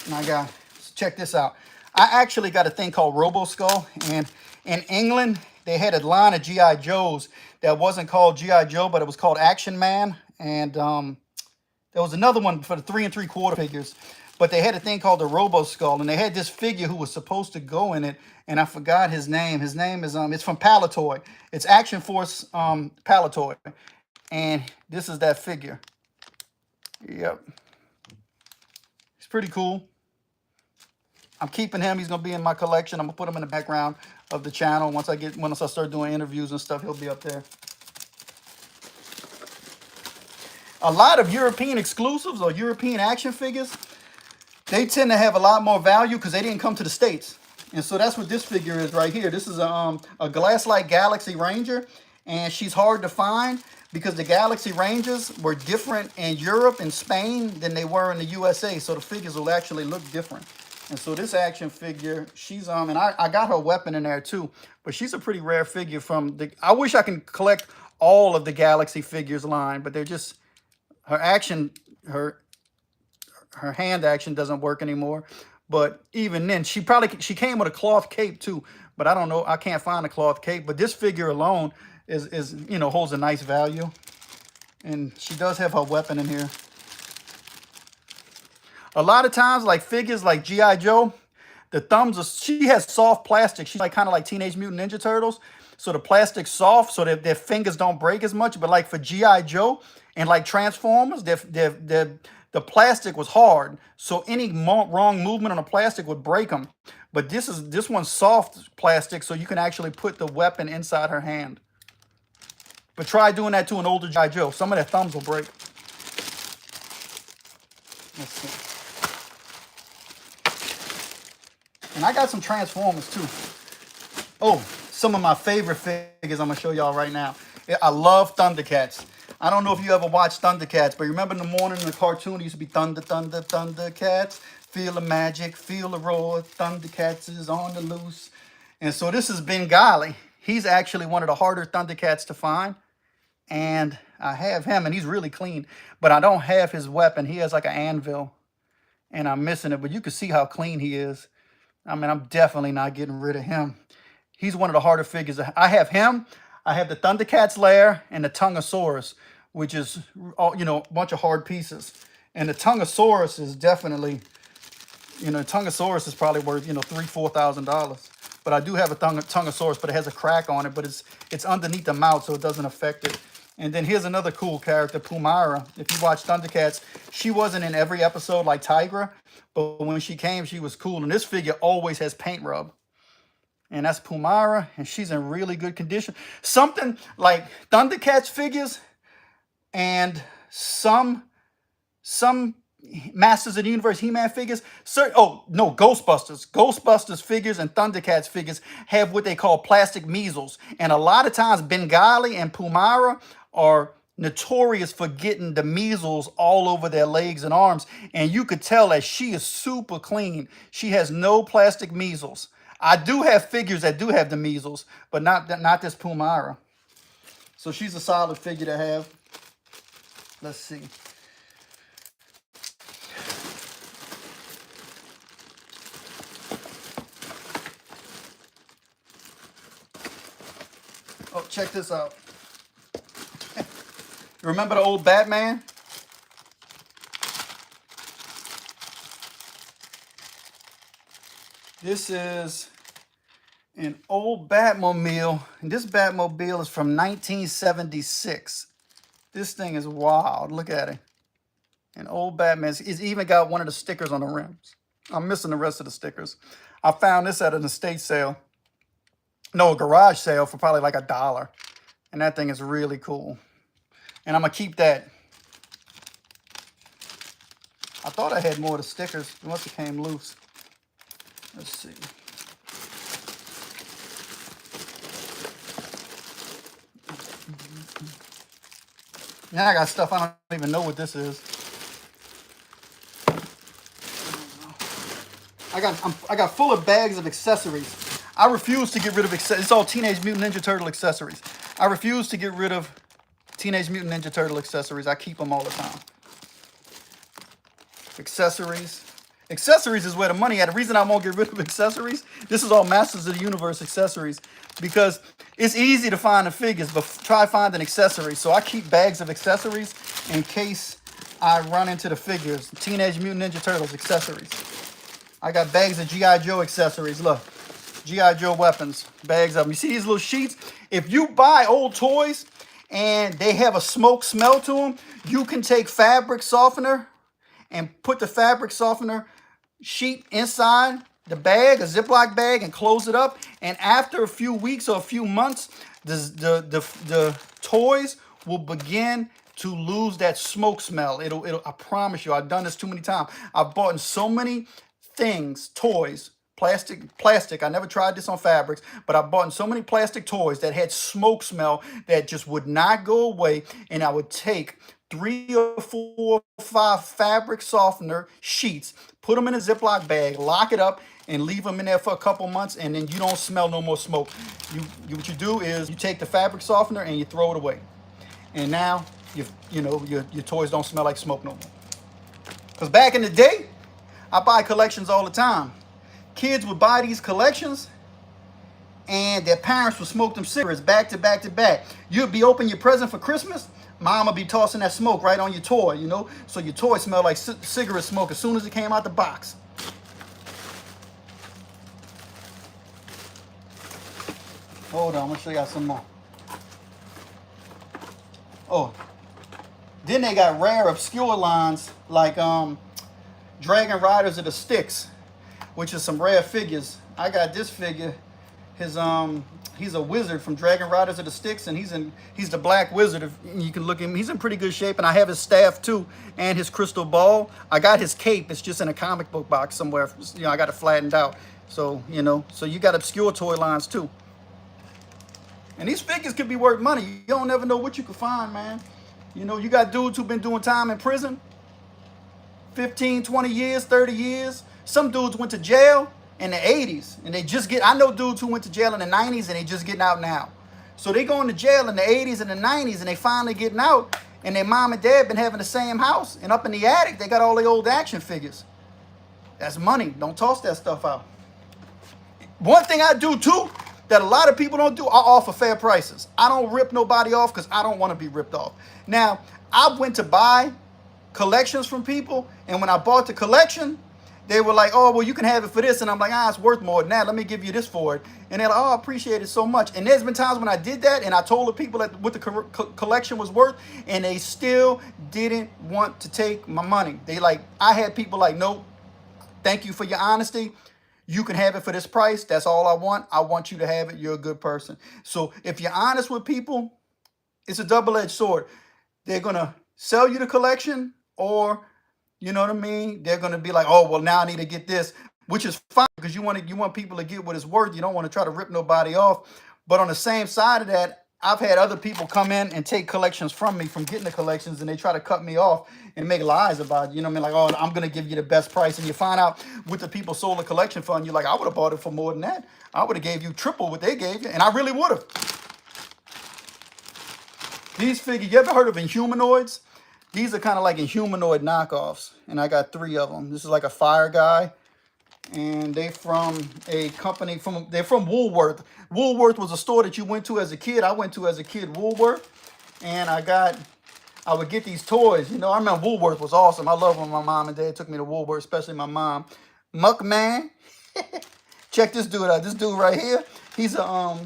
My God, check this out. I actually got a thing called Robo Skull, and in England, they had a line of G.I. Joes that wasn't called G.I. Joe, but it was called Action Man, and there was another one for the 3 3/4 figures, but they had a thing called the Robo Skull, and they had this figure who was supposed to go in it, and I forgot his name. His name is, it's from Palitoy. It's Action Force Palitoy, and this is that figure. Yep. It's pretty cool. I'm keeping him. He's gonna be in my collection. I'm gonna put him in the background of the channel. Once I start doing interviews and stuff, he'll be up there. A lot of European exclusives or European action figures, they tend to have a lot more value because they didn't come to the States. And so that's what this figure is right here. This is a Glasslight Galaxy Ranger, and she's hard to find because the Galaxy Rangers were different in Europe and Spain than they were in the USA. So the figures will actually look different. And so this action figure, she's and I got her weapon in there too, but she's a pretty rare figure from the. I wish I can collect all of the Galaxy figures line, but they're just her action, her hand action doesn't work anymore. But even then, she came with a cloth cape too, but I don't know, I can't find a cloth cape. But this figure alone is you know, holds a nice value, and she does have her weapon in here. A lot of times, like figures like G.I. Joe, the thumbs are, she has soft plastic. She's like kind of like Teenage Mutant Ninja Turtles. So the plastic's soft so that their fingers don't break as much. But like for G.I. Joe and like Transformers, the plastic was hard. So any wrong movement on the plastic would break them. But this one's soft plastic, so you can actually put the weapon inside her hand. But try doing that to an older G.I. Joe. Some of their thumbs will break. Let's see. And I got some Transformers too. Oh, some of my favorite figures I'm going to show y'all right now. I love Thundercats. I don't know if you ever watched Thundercats, but remember in the morning in the cartoon, it used to be Thunder, Thunder, Thundercats. Feel the magic, feel the roar. Thundercats is on the loose. And so this is Bengali. He's actually one of the harder Thundercats to find. And I have him, and he's really clean. But I don't have his weapon. He has like an anvil, and I'm missing it. But you can see how clean he is. I mean, I'm definitely not getting rid of him. He's one of the harder figures. I have him. I have the Thundercats lair and the Tongosaurus, which is all, a bunch of hard pieces. And the Tongosaurus is definitely, Tongosaurus is probably worth, $3,000-4,000. But I do have a Tongosaurus, but it has a crack on it, but it's underneath the mouth, so it doesn't affect it. And then here's another cool character, Pumara. If you watch Thundercats, she wasn't in every episode like Tigra, but when she came, she was cool. And this figure always has paint rub. And that's Pumara, and she's in really good condition. Something like Thundercats figures and some Masters of the Universe He-Man figures. Oh, no, Ghostbusters. Ghostbusters figures and Thundercats figures have what they call plastic measles. And a lot of times Bengali and Pumara are notorious for getting the measles all over their legs and arms. And you could tell that she is super clean. She has no plastic measles. I do have figures that do have the measles, but not this Pumara. So she's a solid figure to have. Let's see. Oh, check this out. Remember the old Batman? This is an old Batmobile, and this Batmobile is from 1976. This thing is wild. Look at it. An old Batman. It's even got one of the stickers on the rims. I'm missing the rest of the stickers. I found this at an estate sale. No, a garage sale for probably like $1. And that thing is really cool. And I'm going to keep that. I thought I had more of the stickers. It must have came loose. Let's see. Now I got stuff I don't even know what this is. I got full of bags of accessories. I refuse to get rid of accessories. It's all Teenage Mutant Ninja Turtle accessories. I refuse to get rid of Teenage Mutant Ninja Turtle accessories. I keep them all the time. Accessories. Accessories is where the money at. The reason I won't get rid of accessories, this is all Masters of the Universe accessories, because it's easy to find the figures, but try finding accessories. So I keep bags of accessories in case I run into the figures. Teenage Mutant Ninja Turtles accessories. I got bags of G.I. Joe accessories. Look, G.I. Joe weapons, bags of them. You see these little sheets? If you buy old toys and they have a smoke smell to them, you can take fabric softener and put the fabric softener sheet inside the bag, a Ziploc bag, and close it up. And after a few weeks or a few months, the toys will begin to lose that smoke smell. It'll. I promise you, I've done this too many times. I've bought in so many things, toys, plastic. I never tried this on fabrics, but I bought in so many plastic toys that had smoke smell that just would not go away. And I would take 3 or 4 or 5 fabric softener sheets, put them in a Ziploc bag, lock it up, and leave them in there for a couple months, and then you don't smell no more smoke. What you do is you take the fabric softener and you throw it away. And now your toys don't smell like smoke no more. Because back in the day, I buy collections all the time. Kids would buy these collections and their parents would smoke them cigarettes back to back to back. You'd be opening your present for Christmas, mom would be tossing that smoke right on your toy, so your toy smelled like cigarette smoke as soon as it came out the box. Hold on, I'm gonna show y'all some more. Oh, then they got rare, obscure lines like Dragon Riders of the Styx, which is some rare figures. I got this figure. He's a wizard from Dragon Riders of the Styx, and he's the Black Wizard. If you can look at him, he's in pretty good shape, and I have his staff too, and his crystal ball. I got his cape. It's just in a comic book box somewhere. I got it flattened out. So so you got obscure toy lines too. And these figures could be worth money. You don't never know what you could find, man. You got dudes who've been doing time in prison, 15, 20 years, 30 years. Some dudes went to jail in the 80s, and I know dudes who went to jail in the 90s, and they just getting out now. So they going to jail in the 80s and the 90s, and they finally getting out, and their mom and dad been having the same house, and up in the attic, they got all the old action figures. That's money. Don't toss that stuff out. One thing I do too, that a lot of people don't do. I offer fair prices. I don't rip nobody off because I don't want to be ripped off. Now, I went to buy collections from people, and when I bought the collection, they were like, "Oh, well, you can have it for this," and I'm like, "Ah, it's worth more than that. Let me give you this for it." And they're like, "Oh, I appreciate it so much." And there's been times when I did that, and I told the people that what the collection was worth, and they still didn't want to take my money. They like, I had people like, "Nope, thank you for your honesty. You can have it for this price. That's all I want. I want you to have it. You're a good person." So if you're honest with people, it's a double-edged sword. They're gonna sell you the collection, or you know what I mean, they're gonna be like, "Oh, well, now I need to get this," which is fine because you want people to get what it's worth. You don't want to try to rip nobody off. But on the same side of that, I've had other people come in and take collections from me from getting the collections, and they try to cut me off and make lies about it. You know what I mean? Like, "Oh, I'm gonna give you the best price," and you find out what the people sold the collection for, and you're like, "I would have bought it for more than that. I would have gave you triple what they gave you," and I really would have. These figures, you ever heard of Inhumanoids? These are kind of like Inhumanoid knockoffs, and I got 3 of them. This is like a fire guy, and they from a company they're from Woolworth. Woolworth was a store that you went to as a kid. I went to as a kid, Woolworth, and I would get these toys. You know, I remember Woolworth was awesome. I love when my mom and dad took me to Woolworth, especially my mom. Muckman, check this dude out. This dude right here, he's a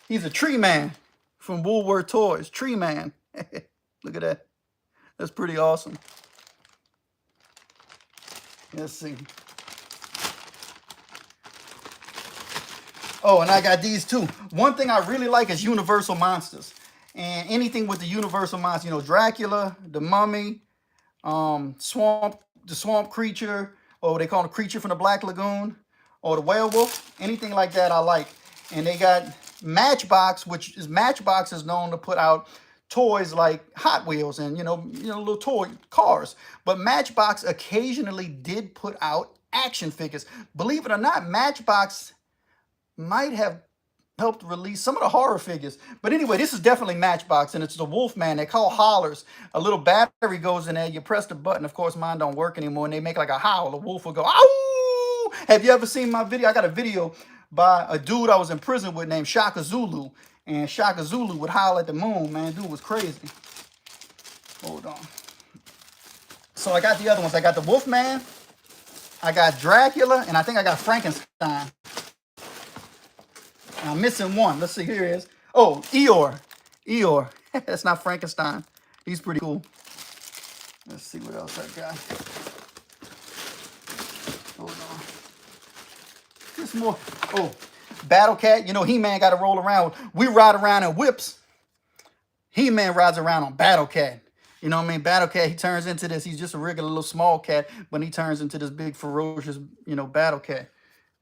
he's a tree man from Woolworth Toys. Tree man. Look at that. That's pretty awesome. Let's see. Oh, and I got these too. One thing I really like is Universal Monsters. And anything with the Universal Monster, you know, Dracula, the Mummy, the swamp creature, or they call it a creature from the Black Lagoon, or the werewolf, anything like that I like. And they got Matchbox, Matchbox is known to put out toys like Hot Wheels and you know little toy cars. But Matchbox occasionally did put out action figures. Believe it or not, Matchbox might have helped release some of the horror figures. But anyway, this is definitely Matchbox, and it's the Wolfman. They call hollers. A little battery goes in there. You press the button. Of course, mine don't work anymore, and they make like a howl. The wolf will go, "Ow!" Have you ever seen my video? I got a video by a dude I was in prison with named Shaka Zulu. And Shaka Zulu would howl at the moon, man. Dude was crazy. Hold on. So I got the other ones. I got the Wolfman. I got Dracula, and I think I got Frankenstein. I'm missing one. Let's see. Here it is. Oh, Eeyore. Eeyore. That's not Frankenstein. He's pretty cool. Let's see what else I got. Hold on. There's more. Oh, Battle Cat. You know, He-Man got to roll around. We ride around in whips. He-Man rides around on Battle Cat. You know what I mean? Battle Cat, he turns into this. He's just a regular little small cat, but he turns into this big, ferocious, Battle Cat.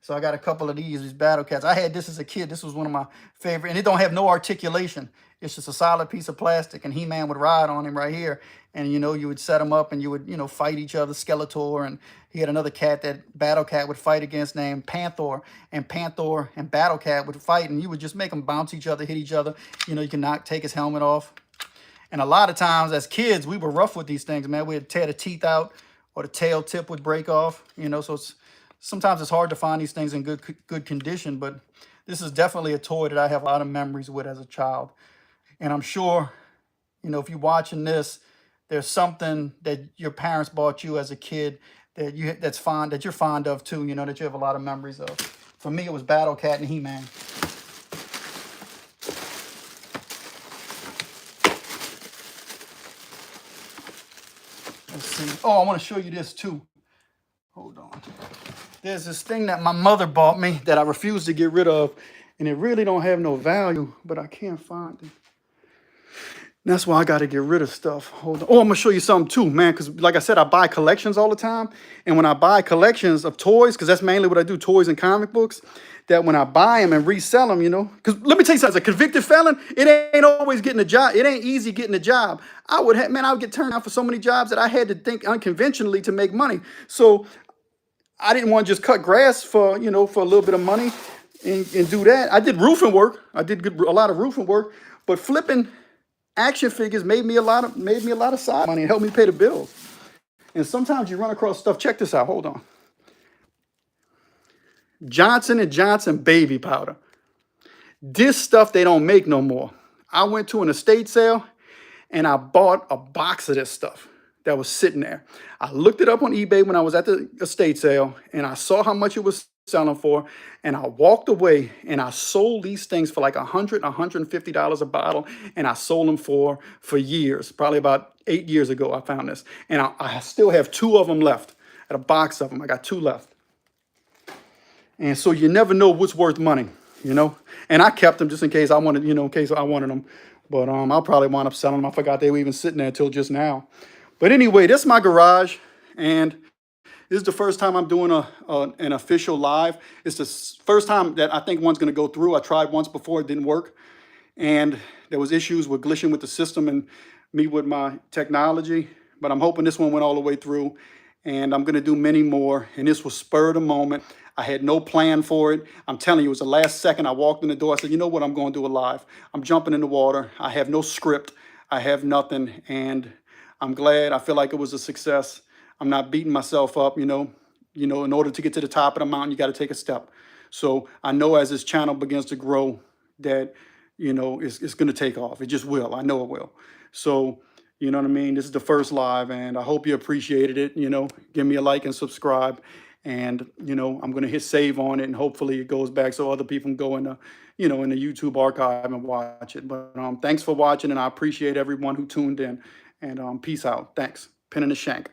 So I got a couple of these Battle Cats. I had this as a kid. This was one of my favorite. And it don't have no articulation. It's just a solid piece of plastic. And He-Man would ride on him right here. And, you would set him up and you would, fight each other, Skeletor. And he had another cat that Battle Cat would fight against named Panther. And Panther and Battle Cat would fight. And you would just make them bounce each other, hit each other. You can take his helmet off. And a lot of times as kids, we were rough with these things, man. We'd tear the teeth out or the tail tip would break off, so sometimes it's hard to find these things in good condition, but this is definitely a toy that I have a lot of memories with as a child. And I'm sure, if you're watching this, there's something that your parents bought you as a kid that you're fond of too, that you have a lot of memories of. For me, it was Battle Cat and He-Man. Let's see. Oh, I want to show you this too. Hold on. There's this thing that my mother bought me that I refuse to get rid of, and it really don't have no value, but I can't find it. That's why I got to get rid of stuff. Hold on. Oh, I'm going to show you something too, man, because like I said, I buy collections all the time, and when I buy collections of toys, because that's mainly what I do, toys and comic books, that when I buy them and resell them, because let me tell you something, as a convicted felon, it ain't always getting a job. It ain't easy getting a job. I would get turned out for so many jobs that I had to think unconventionally to make money. So I didn't want to just cut grass for a little bit of money and do that. I did roofing work. I did a lot of roofing work, but flipping action figures made me a lot of side money and helped me pay the bills. And sometimes you run across stuff. Check this out. Hold on. Johnson & Johnson baby powder. This stuff they don't make no more. I went to an estate sale and I bought a box of this stuff that was sitting there. I looked it up on eBay when I was at the estate sale and I saw how much it was selling for. And I walked away and I sold these things for like $150 a bottle. And I sold them for years, probably about 8 years ago. I found this. And I still have two of them left. At a box of them, I got two left. And so you never know what's worth money, you know. And I kept them just in case I wanted, in case I wanted them. But I'll probably wind up selling them. I forgot they were even sitting there until just now. But anyway, this is my garage, and this is the first time I'm doing an official live. It's the first time that I think one's going to go through. I tried once before, it didn't work, and there was issues with glitching with the system and me with my technology. But I'm hoping this one went all the way through, and I'm going to do many more. And this was spur of the moment. I had no plan for it. I'm telling you, it was the last second I walked in the door. I said, you know what, I'm going to do a live. I'm jumping in the water. I have no script. I have nothing. And I'm glad. I feel like it was a success. I'm not beating myself up, you know. In order to get to the top of the mountain, you got to take a step. So I know as this channel begins to grow that, it's going to take off. It just will. I know it will. So, you know what I mean? This is the first live, and I hope you appreciated it. Give me a like and subscribe. And, I'm going to hit save on it, and hopefully it goes back so other people can go in the, in the YouTube archive and watch it. But thanks for watching, and I appreciate everyone who tuned in. And peace out. Thanks. Pin in the shank.